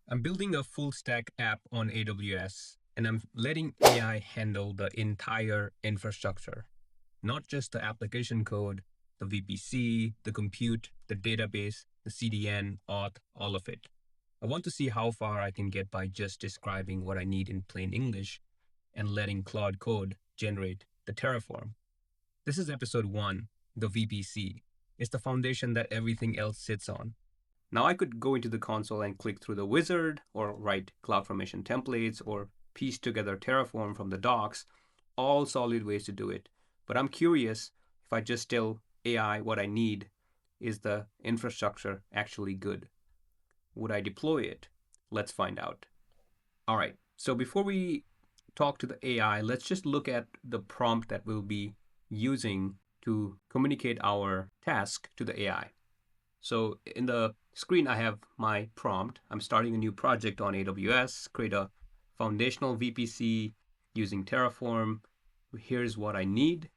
I'm building a full stack app on AWS, and I'm letting AI handle the entire infrastructure, not just the application code, the VPC, the compute, the database, the CDN, auth, all of it. I want to see how far I can get by just describing what I need in plain English and letting Claude Code generate the Terraform. This is episode 1, the VPC. It's the foundation that everything else sits on. Now I could go into the console and click through the wizard or write CloudFormation templates or piece together Terraform from the docs, all solid ways to do it. But I'm curious, if I just tell AI what I need, is the infrastructure actually good? Would I deploy it? Let's find out. All right, so before we talk to the AI, let's just look at the prompt that we'll be using to communicate our task to the AI. So in the screen, I have my prompt. I'm starting a new project on AWS, create a foundational VPC using Terraform. Here's what I need.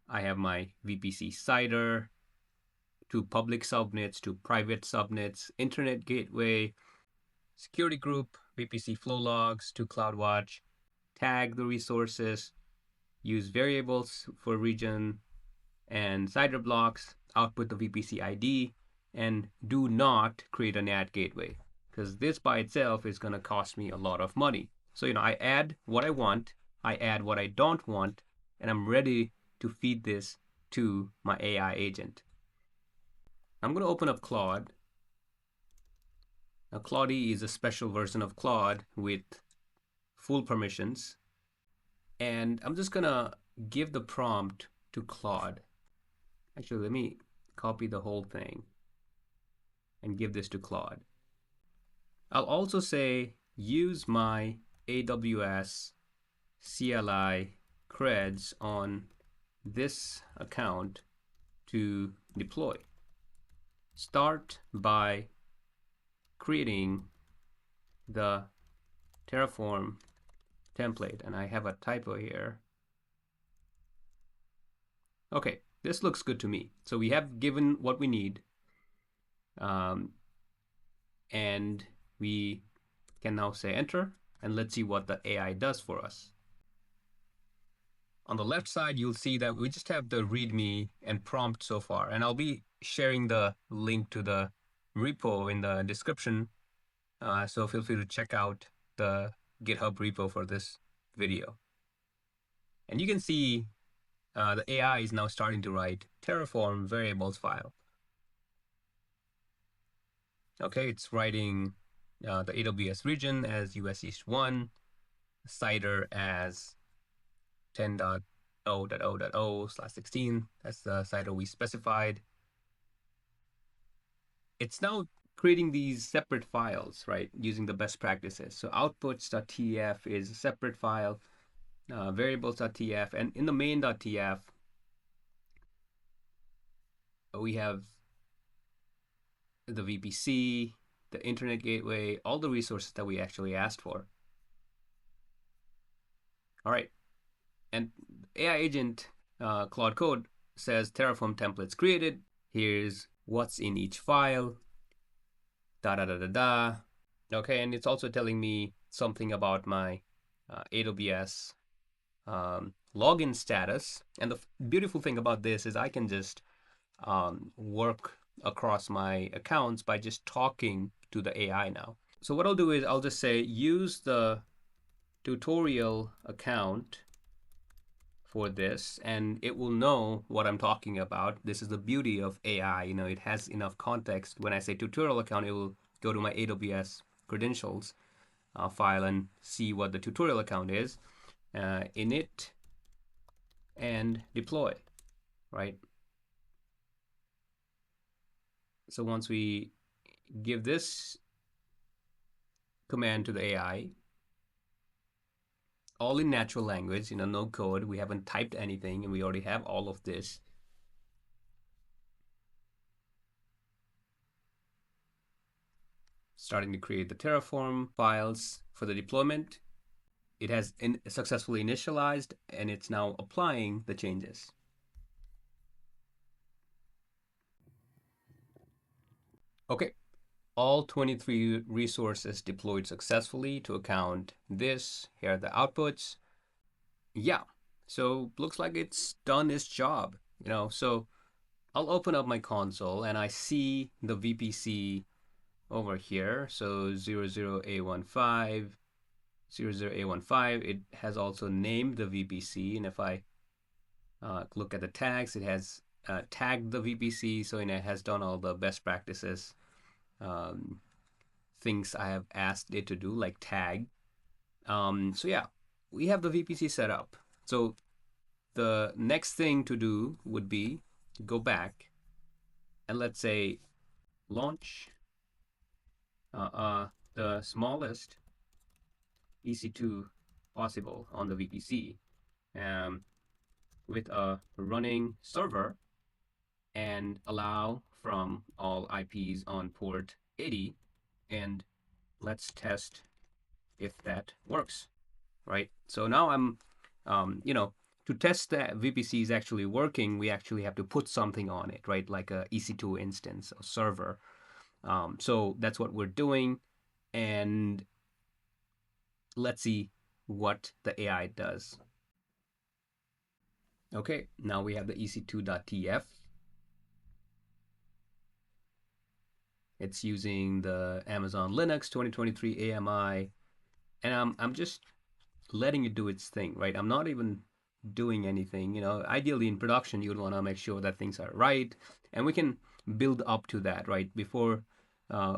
I have my VPC CIDR, 2 public subnets, 2 private subnets, internet gateway, security group, VPC flow logs, 2 CloudWatch, tag the resources, use variables for region and CIDR blocks, output the VPC ID, and do not create a NAT gateway, because this by itself is going to cost me a lot of money. So, I add what I want, I add what I don't want, and I'm ready to feed this to my AI agent. I'm going to open up Claude. Now, Claude is a special version of Claude with full permissions. And I'm just going to give the prompt to Claude. Actually, let me copy the whole thing and give this to Claude. I'll also say use my AWS CLI creds on this account to deploy. Start by creating the Terraform template, and I have a typo here. Okay, this looks good to me. So we have given what we need. And we can now say enter, and let's see what the AI does for us. On the left side, you'll see that we just have the README and prompt so far, and I'll be sharing the link to the repo in the description, so feel free to check out the GitHub repo for this video. And you can see the AI is now starting to write Terraform variables file. Okay, it's writing the AWS region as US East 1, CIDR as 10.0.0.0/16. That's the CIDR we specified. It's now creating these separate files, right, using the best practices. So outputs.tf is a separate file, variables.tf, and in the main.tf, we have the VPC, the internet gateway, all the resources that we actually asked for. All right, and AI agent Claude Code says Terraform templates created. Here's what's in each file, da. Okay, and it's also telling me something about my AWS login status. And the beautiful thing about this is I can just work across my accounts by just talking to the AI now. So what I'll do is I'll just say use the tutorial account for this, and it will know what I'm talking about. This is the beauty of AI. It has enough context. When I say tutorial account, it will go to my AWS credentials file and see what the tutorial account is, init, and deploy, right? So once we give this command to the AI, all in natural language, no code, we haven't typed anything, and we already have all of this. Starting to create the Terraform files for the deployment. It has successfully initialized, and it's now applying the changes. Okay, all 23 resources deployed successfully to account this. Here are the outputs. Yeah, so looks like it's done its job, So I'll open up my console and I see the VPC over here. So 00A15, 00A15, it has also named the VPC. And if I look at the tags, it has tagged the VPC. So it has done all the best practices, things I have asked it to do, like tag. So yeah, we have the VPC set up. So the next thing to do would be to go back and let's say launch the smallest EC2 possible on the VPC with a running server and allow from all IPs on port 80, and let's test if that works, right? So now I'm, to test that VPC is actually working, we actually have to put something on it, right? Like a EC2 instance or server. So that's what we're doing. And let's see what the AI does. Okay, now we have the ec2.tf. It's using the Amazon Linux 2023 AMI, and I'm just letting it do its thing, right? I'm not even doing anything. Ideally in production, you'd want to make sure that things are right, and we can build up to that, right? Before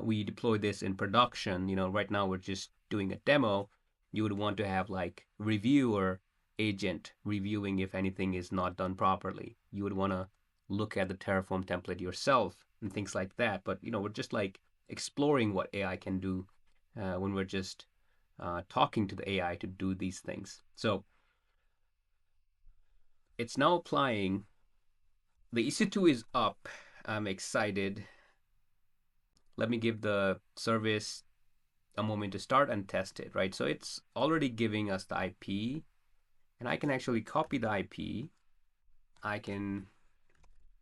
we deploy this in production, right now we're just doing a demo. You would want to have like reviewer agent reviewing if anything is not done properly. You would want to look at the Terraform template yourself and things like that. But we're just like exploring what AI can do when we're just talking to the AI to do these things. So it's now applying. The EC2 is up. I'm excited. Let me give the service a moment to start and test it, right? So it's already giving us the IP, and I can actually copy the IP. I can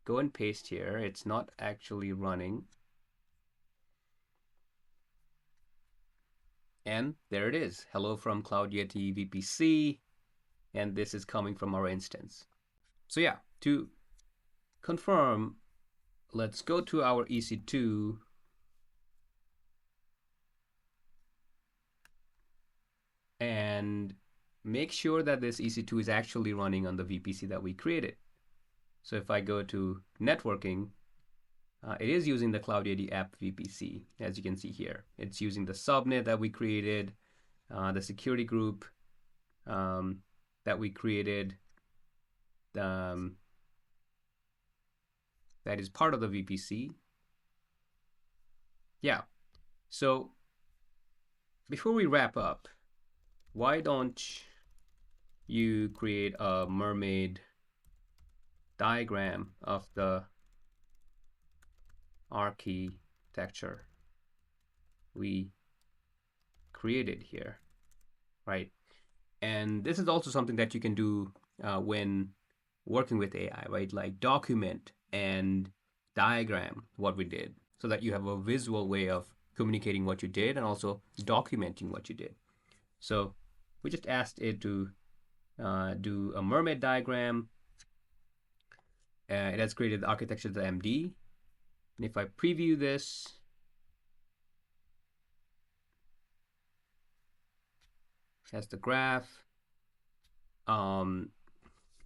go and paste here. It's not actually running. And there it is. Hello from CloudYeti VPC. And this is coming from our instance. So yeah, to confirm, let's go to our EC2. And make sure that this EC2 is actually running on the VPC that we created. So if I go to networking, it is using the CloudYeti app VPC, as you can see here. It's using the subnet that we created, the security group that we created, that is part of the VPC. Yeah, so before we wrap up, why don't you create a mermaid diagram of the architecture we created here, right? And this is also something that you can do when working with AI, right? Like document and diagram what we did so that you have a visual way of communicating what you did and also documenting what you did. So we just asked it to do a mermaid diagram. It has created the architecture of the MD. And if I preview this, it has the graph. And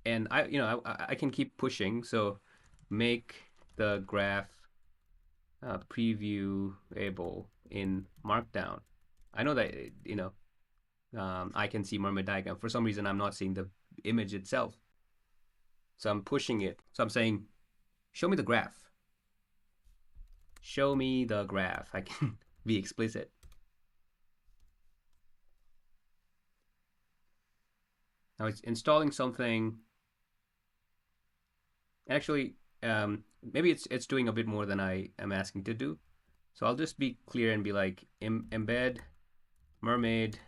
I can keep pushing. So make the graph previewable in Markdown. I know that I can see mermaid diagram. For some reason, I'm not seeing the image itself. So I'm pushing it. So I'm saying, show me the graph. Show me the graph. I can be explicit. Now it's installing something. Actually, maybe it's doing a bit more than I am asking to do. So I'll just be clear and be like, embed mermaid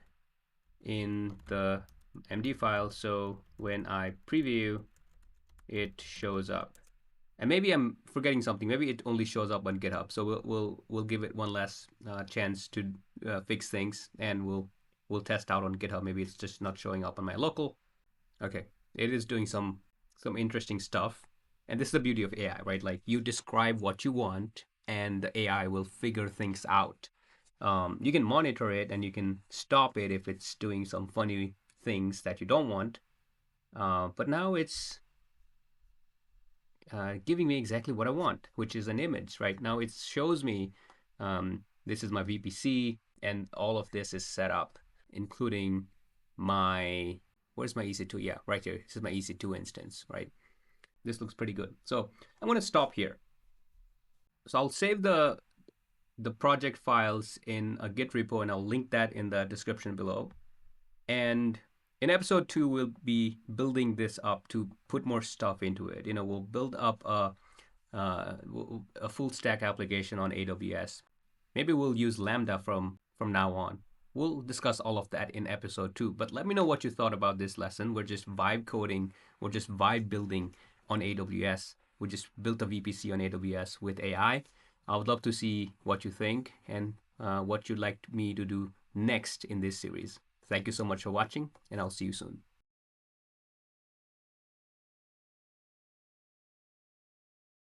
in the MD file. So when I preview, it shows up. And maybe I'm forgetting something. Maybe it only shows up on GitHub. So we'll give it one last chance to fix things, and we'll test out on GitHub. Maybe it's just not showing up on my local. Okay, it is doing some interesting stuff. And this is the beauty of AI, right? Like you describe what you want, and the AI will figure things out. You can monitor it, and you can stop it if it's doing some funny things that you don't want. But now it's giving me exactly what I want, which is an image. Right now, it shows me this is my VPC, and all of this is set up, including my where's my EC2? Yeah, right here. This is my EC2 instance, right? This looks pretty good. So I'm going to stop here. So I'll save the project files in a Git repo, and I'll link that in the description below. And in episode 2, we'll be building this up to put more stuff into it. We'll build up a full stack application on AWS. Maybe we'll use Lambda from now on. We'll discuss all of that in episode 2. But let me know what you thought about this lesson. We're just vibe coding. We're just vibe building on AWS. We just built a VPC on AWS with AI. I would love to see what you think and what you'd like me to do next in this series. Thank you so much for watching, and I'll see you soon.